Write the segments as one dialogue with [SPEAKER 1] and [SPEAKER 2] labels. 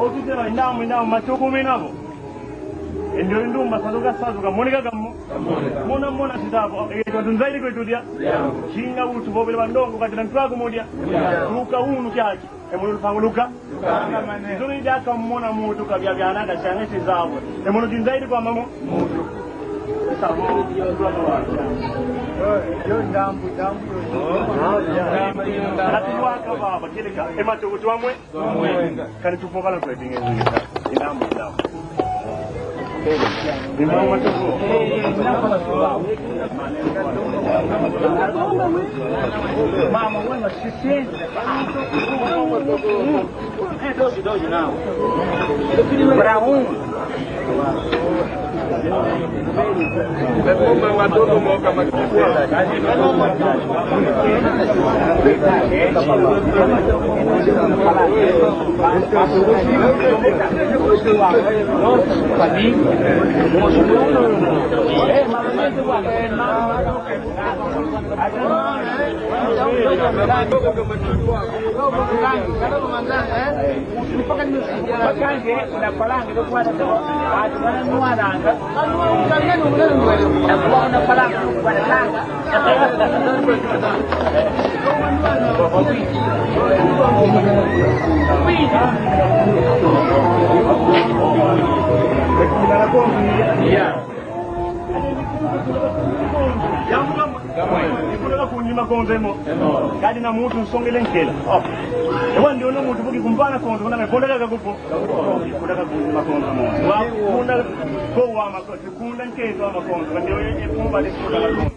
[SPEAKER 1] okitera indamu machokuminabo ndio ndumba saduka saduka monika gammo mona sidabo eto tunzaidi kwetudia kinga utu bobele bandongo katira ntwago modia luka unu kyaki emulu panguluka zuri daka mona mutu kabya byanaga cyane sizabo emulu tunzaidi kwa mamo mutu sabo yo ndambu atuwaka baba kilika emacho kutwamwe kani tupokala kwa dinge ndambu Mama, bueno, si siente. Dois não. Para todo mundo makonzemo kadi na mutu nsongele nkela ewa ndio no mutu buki kumbana konzo kuna ngepondeka kakupo kudaka kunzima konzo mo wa kuna ko wa makonzo kuna nkezo wa makonzo ndio ekumba likuda konzo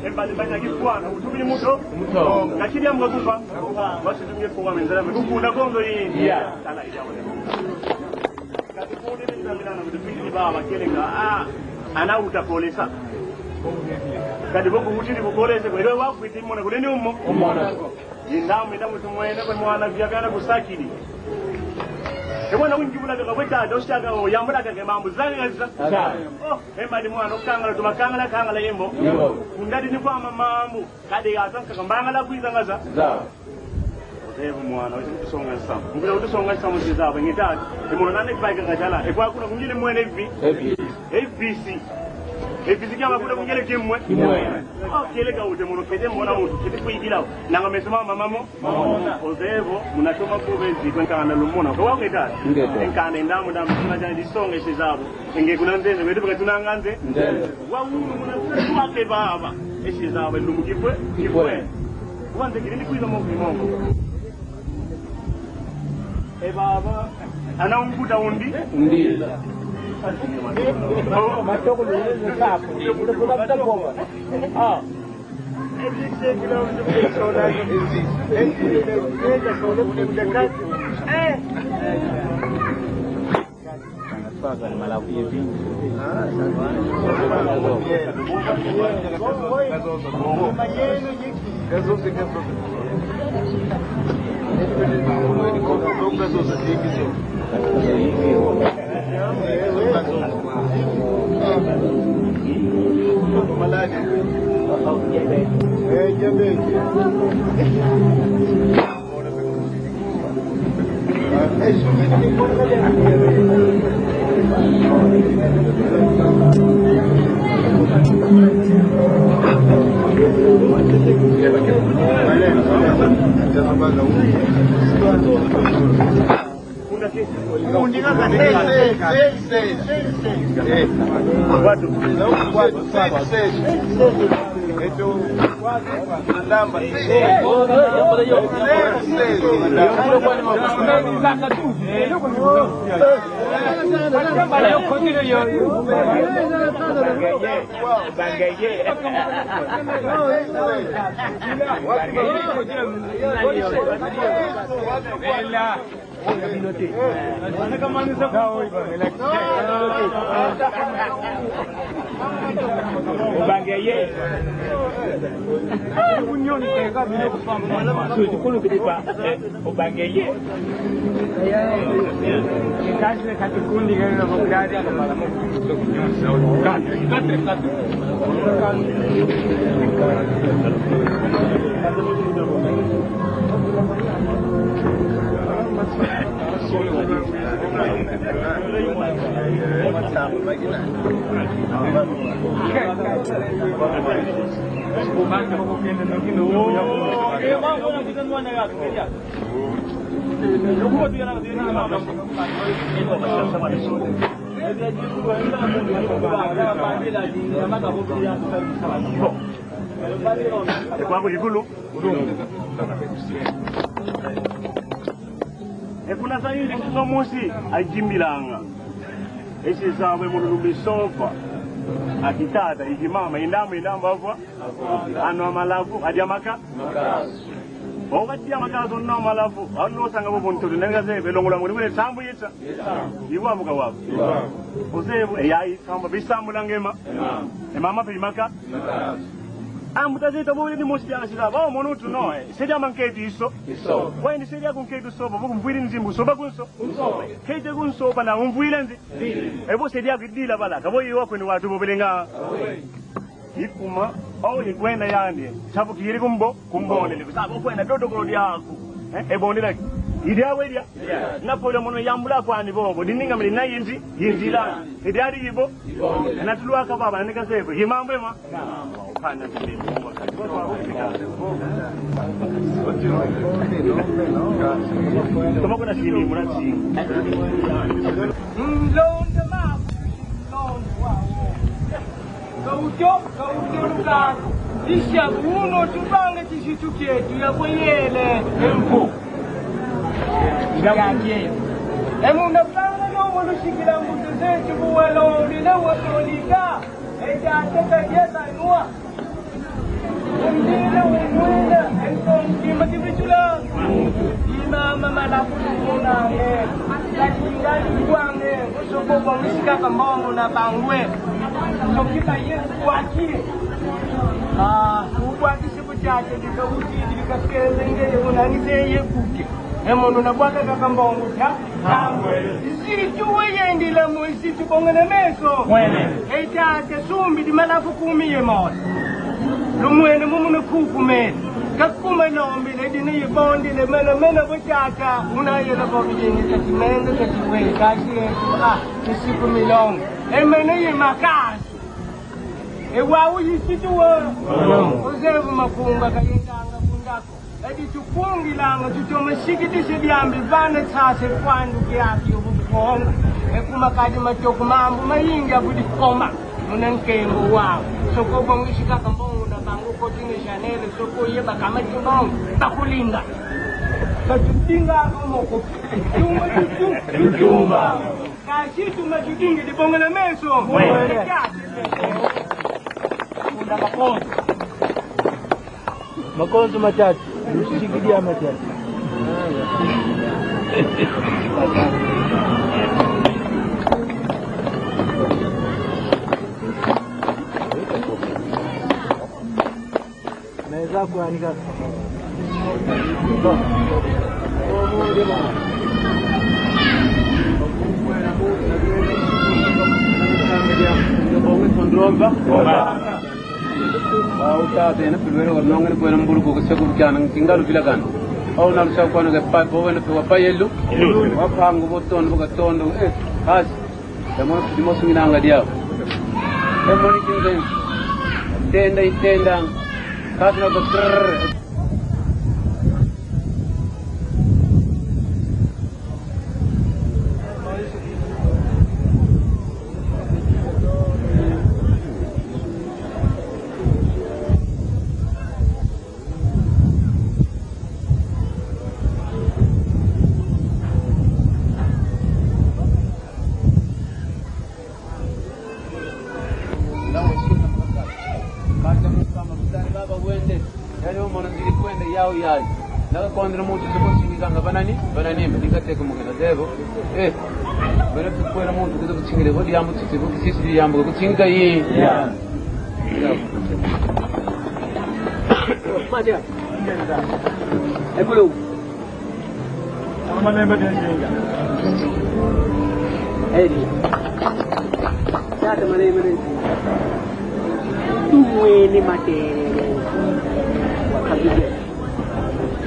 [SPEAKER 1] embali banya kifwana utubili muto kakiri amga kufa basi tumye kwa menzala kuna konzo hii sana ijawo kati kuni ndio milana mtupili baba kelenga ana utakolesa kadi boku mutiri bukoleze kwere wakwiti mona kuleni ummo indamu tumwene kwa mwana vyagana kusakiri ebona winjibula kweta doshaka yambula kake mambo zangaza embali mwana okangala tumakangala yembo undadi ni kwa mamambu kadi yatanka kambangala kuizangaza Evo mwana usonga sam ngula usonga sam zizaba ngitati emono nane bike ngajala ekwa kuna kunjile mwene FBC Efiziki amakunda kungele kimwe kele kaute muno kete mona mutu kete kuigila nanga mesema mamamo ozevo munachoma kubezi kwenkana lumona kwa waketa enkana ndamu tuna jana disonge sizabo nge kuna ndenze wetu bakatuna nganze wa unu muna twake baba esizabo lumu kifwe wanze kilindi kuiza mongo baba ana umkuta undi Matoko ni sapo. Ndio mtakoma. Existe que não se sola. Existe sola por detrás. Paga na malawi hivi. kuna sayiri no musi ajimbilanga ese sawe mu bisofa akitata ikimama indambo avwa ano amalavu ajamaka Ogati amakazo no malavu allo sanga bo bonto nenga ze belongola muri bele sambu yitsa iwa muka wabo ozebu eyai samba bisambula ngema mama pimaka amutazeta bo ni mosi asira ba monu tu no seja manketi iso wa ni seja kunketu so bo kumviri nzimbu so ba kunso kete kunso bana umvira nzi ebo seja kidila bala kabo yiwa kwini watu bo belenga ikuma au ikwenda yandi sabu kiri kumbone le sabu kwenda dodo ko lyako ebonde la idia wedia na pole mono yambula kwani bobo dininga mli na yinzi la idiari yibo na tulwa ka baba nika sebo himambo ema kana tili tomo kuna sini murati
[SPEAKER 2] londe ma Kaujo lukaku isha uno tubange tishitu chetu ya kwenyele empo yaje emuna panga no mono shikira mbuto zetu buwalo lina wasoliga eja teka yesa nuwa ndile umwina enko kimatibichula mama la kuna lakini kwange usoko kwa mshika kambongo na bangwe sokita yesu kwaki ukwaki siku chache ndikauti ndikaskereze ngeye unangiseye kuke emono na bwaka kakambongo ta isitu weyendile mu isitu bongene meso etate sumbi dimalafu kumiye moyo lumwene mumune kukumene kakuma nombi ledini yibondi le mena butata unayela bobijingi katimende katiwe kashi isiku milongo emene yimakazi ewawu yisituwa ozevu makunga kayendanga kundako edi tukungilanga tutomashikitise byambi vane tsase kwandu kyaki obukonga ekuma kadi matoku mambu mayinga budikoma unankengo wawo sokobo ngishika kambongo na bangu kotini Chanel soko yeba kama tibongo takulinga katinga komoko tumba kashi tumajidingi dibongo na meso unda makonzo matatu ushikilia matatu naweza kuandika utadena primero nongene pueden burgo que se kubikan tingalu bilagan au nam sa ko nga pa bo wena to pa yelu wa pangu boton buga tondo has demo dimo sungina nga dia demo ni kinga tenda kas na dokter Quando muito se conseguir ganhar banani medicate como que devo pero se fuera muito que do tinga vou diamo se vou que se diamo que tinga aí mas é pelo mas lembra de tinga ele já te mandei tu ele mate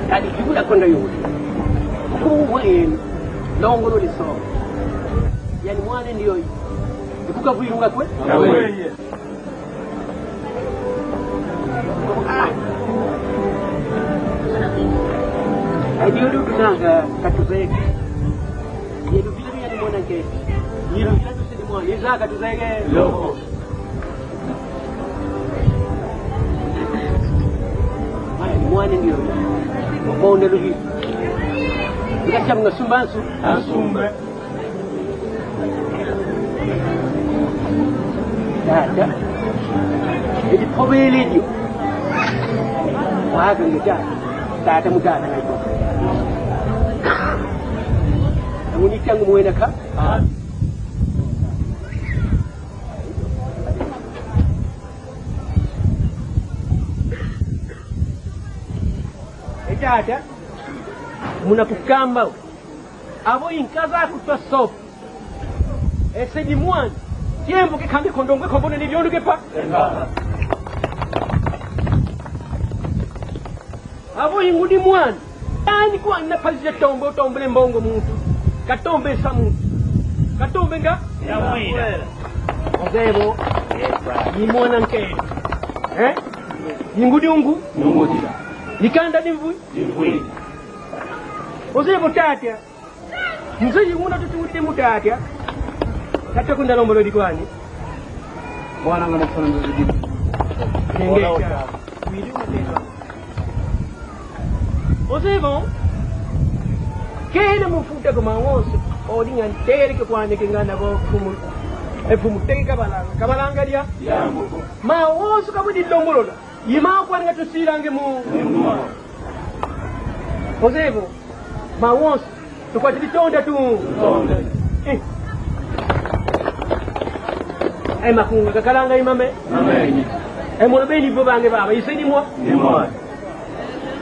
[SPEAKER 2] tadi ibu dah kena yuri. Aku buat long guru di so.
[SPEAKER 3] yani mwana ndiyo hiyo ikukavuirunga kwe Adiyo tunanga katuzeke yedu vile yani mwana ke yedu vile tusidi mwana yeza katuzeke loko mwana ndiyo mwana lugi ngacham nga sumbansu asumbe dada idi probability waga ngita tata mutata ngaito muni changu mwena ka dada munakukamba abo inkaza kutwa sop ese di mwan tiempo ke kandi kondongwe kombone ni byondo ke pa abo ingudi mwan ani kwa na palizia tombe mbongo muntu katombe sa muntu katombe nga ya mwira ozebo ni mwana nke ingudi ungu nikanda nimvui ozebo tatya mzee nguna tututi mutatya kata kunda lombolo dikwani bwana ngana kufanya mzee nengesha wili mtendo ozebo kele mufuta kama wose odinga ntere ke kwande kingana bo fumu efumu tenge kabalanga dia ma wose kabudi lombolo yima kwanga tusirange mu ozebo ma wose tukwatili tonda tu makunga kakalanga imame mono beni bo bange baba iseni moi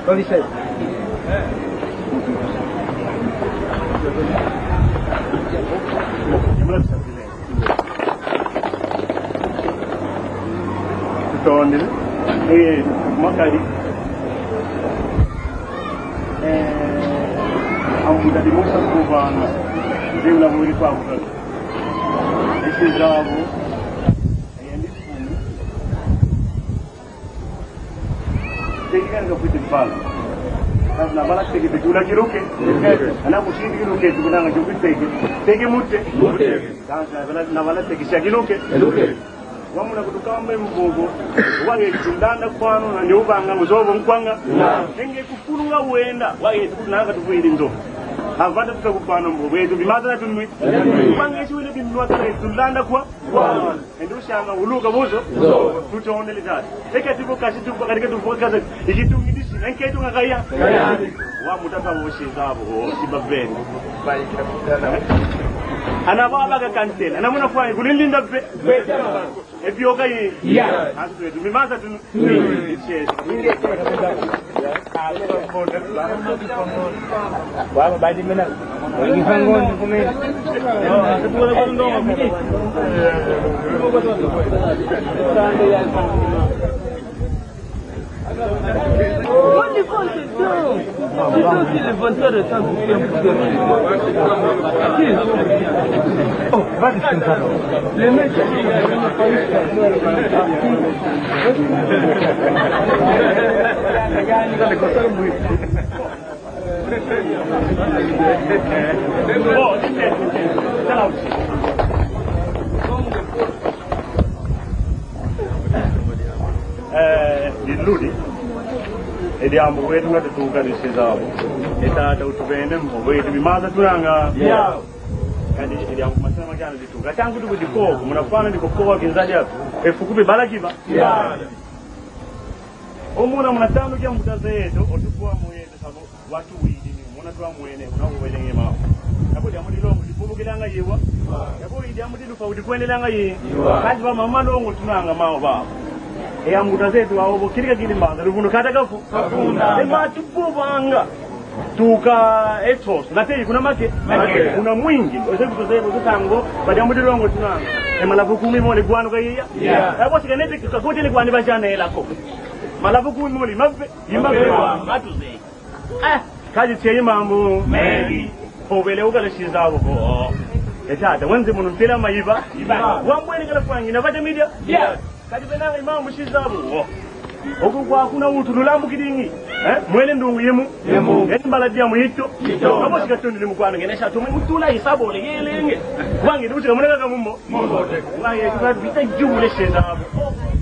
[SPEAKER 3] Oli sei tonde makari amuda di moça cubana deu na rua de Paulo esse bravo tekan ga putin bal na bala tege be dula giroke ana ko shindi giroke dula nga jogi tege mutte na bala tege shagiroke wamuna kutukamba mbogo wange tindanda kwano na nyubanga muzobo mkwanga nenge kufunga uenda waye tukunanga tuvuiri ndo avanda tukakupana mbogo yetu bimaza na tunwi wange shule bimwa kale tindanda kwa ndo shanga uluka bozo tutonele dad ekatibo kashi tuko katika tuko kaza ikitumidisi nketu ngakaya wa mutaka woshi zabo sibabeni bali kila mutana ana baba ka kansela ana muna kwa kulinda be epio kai ya asu tu mimaza tu yes baba badi mena ngifangon kumeni tuwa kwa ndongo Onde concessão? Se não se levantar essa oh, vai descansar. Lembre-se. Ludi edi ambo wetu ngati tukanisizabo etata utubene mbo wetu bimaza tunanga kadi edi ambo masana makana dituka tangu tukudikoko munafana dikokowa kinzali hapo efukupe balakiba omuna munatano kya mutaza yetu otukwa mwetu sabo watu widi muna twa mwene unawelenge mawo yabo ndi amudi longo dipubukilanga yewa yabo ndi amudi lufa udikwendelanga ye kaji ba mama longo tunanga mawo baba eyamuta zetu awo kirika kilimbanza luvuno katakafu ematububanga tuka etos natei kuna make kuna mwingi ozeku zetu tutango badamudilongo tunanga emalavu 10 mole gwanu kaiya yabo sikanete kakoti ni kwani bajana elako malavu 10 mole mabbe yimabbe matuze kaji tsheye mambo maybe obele ukale shizabo ko
[SPEAKER 1] etata wanze muno ntera mayiba wambwene kala kwangi navate media kati benanga imamu mushizabu okukwa kuna utululambu kidingi mwene ndungu yemu eti mbaladia muhito kabo sikatondi ni mkwano ngenesha tumu mutula isabo legelenge wangi nduti kamuneka kamumbo wangi tukabita jumule shezabu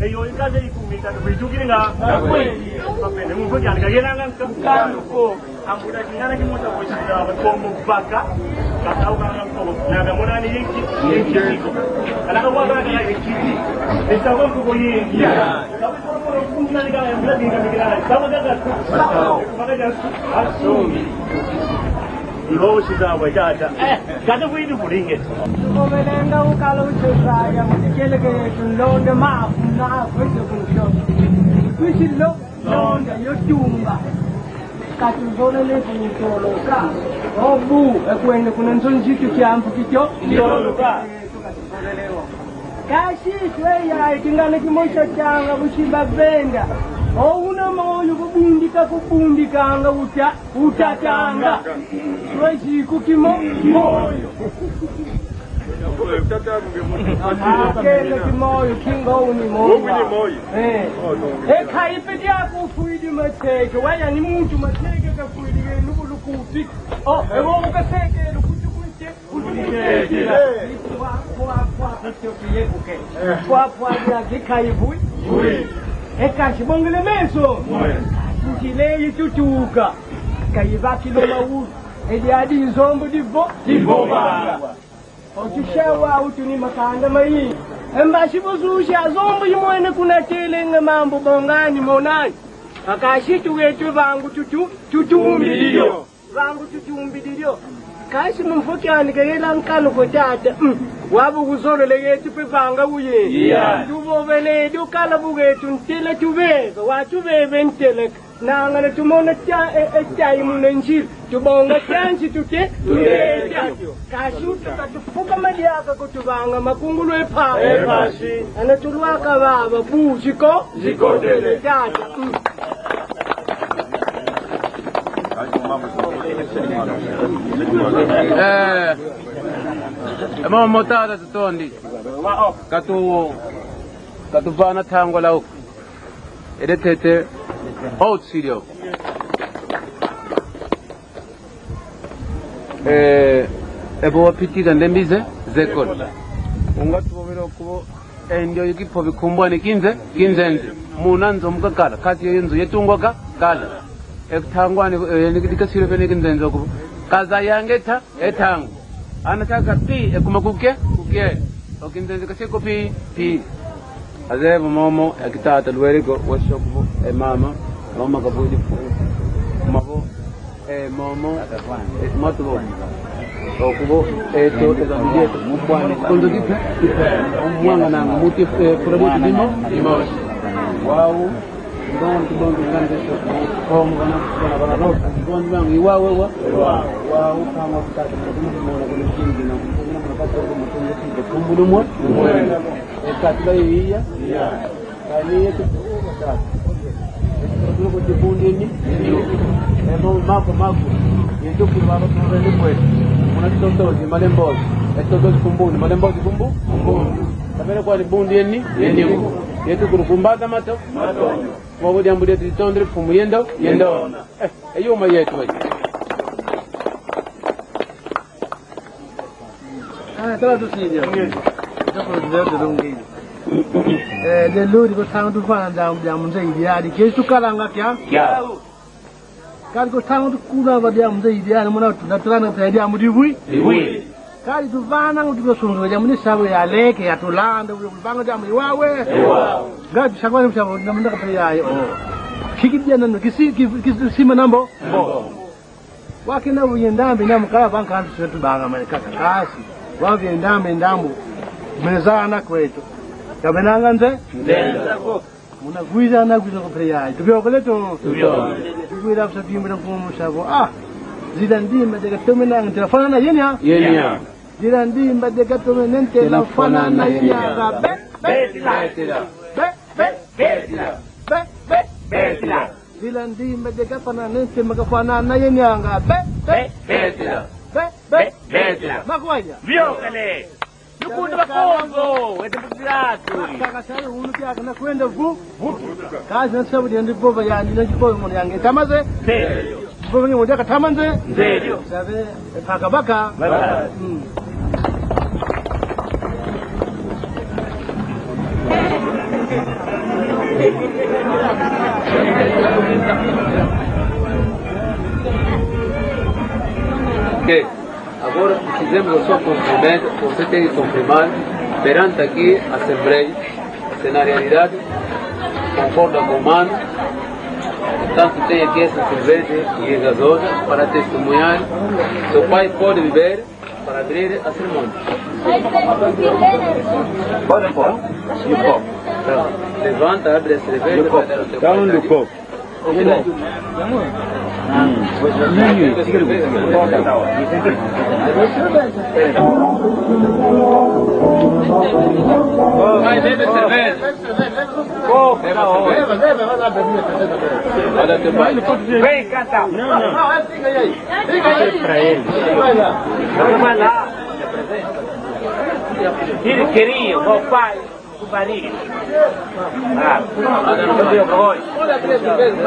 [SPEAKER 1] eyo ikaze ikumita tubitukiri nga kapende mungu kyani kagenanga nkamuko ambuda kingana kimuta kwishizabu kombo baka katau kanga mkobo naga munani yinki kalaka waka kala yinki estago kuko yinki Kada kuidu kuringe.
[SPEAKER 2] Komelenga ukalo uchezaya mtikeleke tulonde mafu na kwese kunsho. Kushilo londe yotumba. Katuzona le kunitoloka. Obu ekwende kunanzonjitu kyampu kityo. Toloka. Tukatuzolelewa. Kashi shweya ikingana kimosha changa bushiba benda ouna moyo kubundikanga utatanga shweshi kukimo moyo akele kimoyo kingauni moyo ekhayipe yako ufuidi mateke waya ni muntu mateke kafuidi nubulukuti ewo ukasekela ekashibongele meso nkile yitutuka kayibakilo mawulu eliadi izombo divoba otushawa utuni makanda mayi embashibozusha zombo yimwene kunatelenga mambo bongani monani akashitu wetu vangu tutumbilio kashi mumfuki anikela nkalo kotata wabu kuzolo legetu pepanga uye tubovele dukala bugetu ntele tubega watubebe ntele nangana tumona chai munenjil tubonga chansi tuteta kashi tukatufuka madiaka kutubanga makungulu epashi anatulwaka baba bushiko zikodele tata
[SPEAKER 4] mama motada tutondi katuvana tango la uku edetete out studio ebo wapitida ndembize zekol ungatubobera kubo endio yikipo bikumbwane kinzenze munanzo mukakala kati yenzu yetungwaka kala ekutangwane nikasiro pene kinzenzo kubo kaza yangeta etango anataka pi ekumakuke okinzenze kasiko pi azebo momo akitata lweriko washokubo mama kabudi mabo momo matubo okubo eto ezamjeto mubwane kondo dipe omwanga nanga muti product dimo wow don't kanje komo kana roka don't bang iwawe wa ukama kutaka kumona kuna kingi na kuna mapata kwa mtungo kumbulumwa ekatila yiya kali yetu kata kuko dibundi ni eno mako yetu kwa baba ni kwetu kuna toto ni malembo esto dos kumbuni malembo kumbu tabele kwa dibundi ni yetu kurukumbata mato wabudi ambudia titondre fumu yendo eyuma yetu wewe tala tusinya le lori ko tangu tufanda mjamu zaidi hadi kesho kalanga kya kali ko tangu kula badia mzaidi hadi mwana tunatana tayari amudibui kali tuvana ngudikosunzo jamu sawe ya leke ya tulanda ubanga jamu iwawe ngati shakwana mshabo namunda kapele yayo kikijia nano kisima nambo wakina uyendambe namukala banka ntu banga manikaka kasi wavyendambe ndambo mezana kwetu kabenanga nze munagwiza nagwiza kapele yayo tubyokoleto tubwira kusabimira kumusabo zida ndimba dekatomena ntelefona na yenya zida ndimba dekatomena ntelefona na yenya betila zida ndimba dekafana ntelefona na yenya
[SPEAKER 1] Betla.
[SPEAKER 2] Makuaja.
[SPEAKER 1] Vyokale. Nukundi makonzo. Wete mkiratu.
[SPEAKER 2] Kaka sabe unu kya kana kwenda vu. Kazi na sabu ndi bova ya ndi chipo mu yange tamaze.
[SPEAKER 1] Ndio.
[SPEAKER 2] Bova ni mmoja katamanze.
[SPEAKER 1] Ndio.
[SPEAKER 2] Sabe paka baka.
[SPEAKER 4] Ok, agora fizemos o seu cumprimento, você tem que confirmar perante aqui a Assembleia, se na realidade concorda com o mano, portanto tem aqui essa cerveja e gasosa para testemunhar, seu pai pode beber para abrir a cerimônia.
[SPEAKER 1] Pode pôr. E o copo?
[SPEAKER 4] Então, levanta, abre a cerveja para dar ao teu pai.
[SPEAKER 1] Onde o copo?
[SPEAKER 4] Vai, bebe cerveja. Olha teu pai.
[SPEAKER 1] Vem, canta.
[SPEAKER 2] Não, fica aí. Fica aí.
[SPEAKER 1] Pra ele.
[SPEAKER 2] Vai lá.
[SPEAKER 1] Vai lá. Ele queria, o pai, o marido. Ah, não deu pra hoje.
[SPEAKER 4] Olha três cervejas.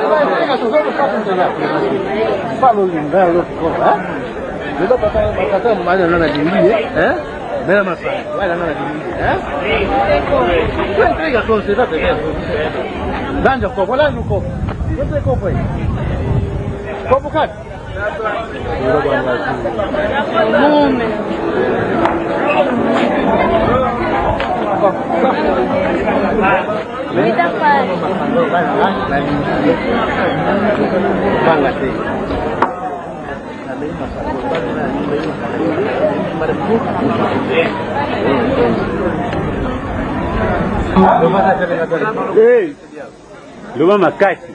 [SPEAKER 2] Falou linda, louco, hein? Deu pra catar mais na nana de milho, hein? Bela maçã. Vai na nana de milho, hein? Vai entrega com você, tá pegando? Dá-lhe o copo, olha no copo. Quanto é copo aí? Copo, cara?
[SPEAKER 5] Muita paz.
[SPEAKER 1] Ei, Luma Makati.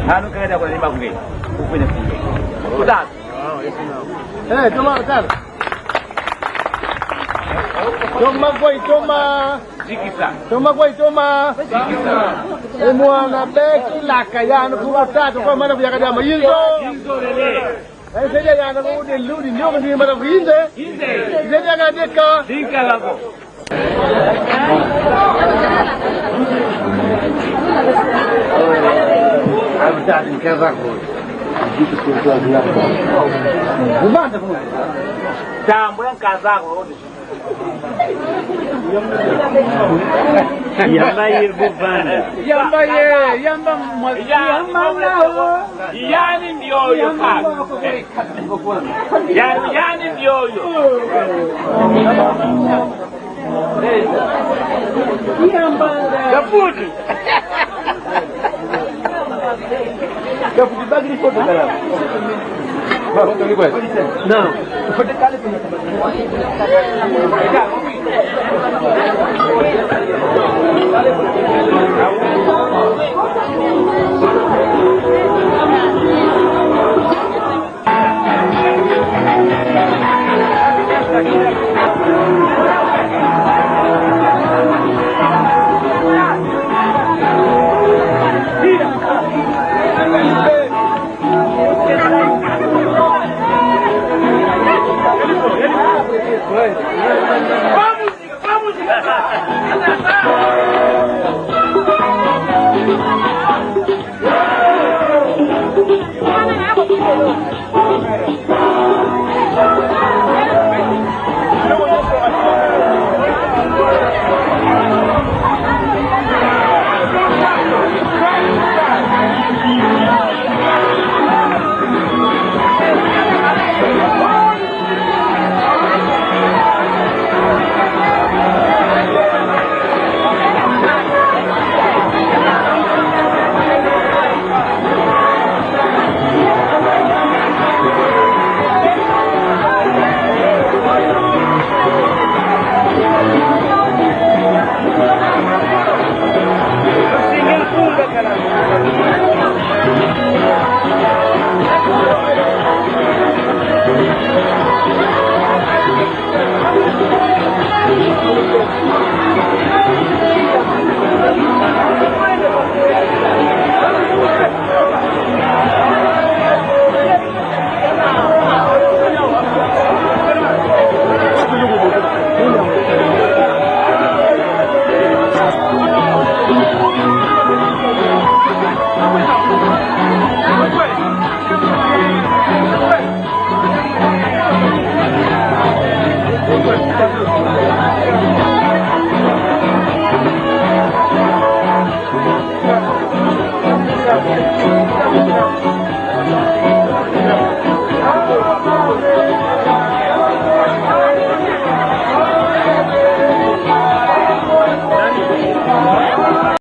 [SPEAKER 1] Hano kaenda kwa lima kunge. Kufanya kunge. Kudad.
[SPEAKER 2] Toma, cara. Toma boi, toma.
[SPEAKER 1] Zikisa.
[SPEAKER 2] Toma boi, toma.
[SPEAKER 1] Zikisa.
[SPEAKER 2] Mwana beki laka yana kuma tatu kwa mana kuya kadama yinzo.
[SPEAKER 1] Inzo lele.
[SPEAKER 2] Sasa yana kude ludi ndio ndi mara kuinze.
[SPEAKER 1] Inze.
[SPEAKER 2] Sasa yana deka.
[SPEAKER 1] Dinka lako.
[SPEAKER 2] Abdani kazako. Umanda kwa.
[SPEAKER 1] Tambo yankazako.
[SPEAKER 3] Yamba yebuvanda.
[SPEAKER 1] Yamba nao. Yani ndio yo kaka. Yani ndio yo. Kaputi.
[SPEAKER 2] Kaputi bagri foto kala. Não. Foto kala kuna.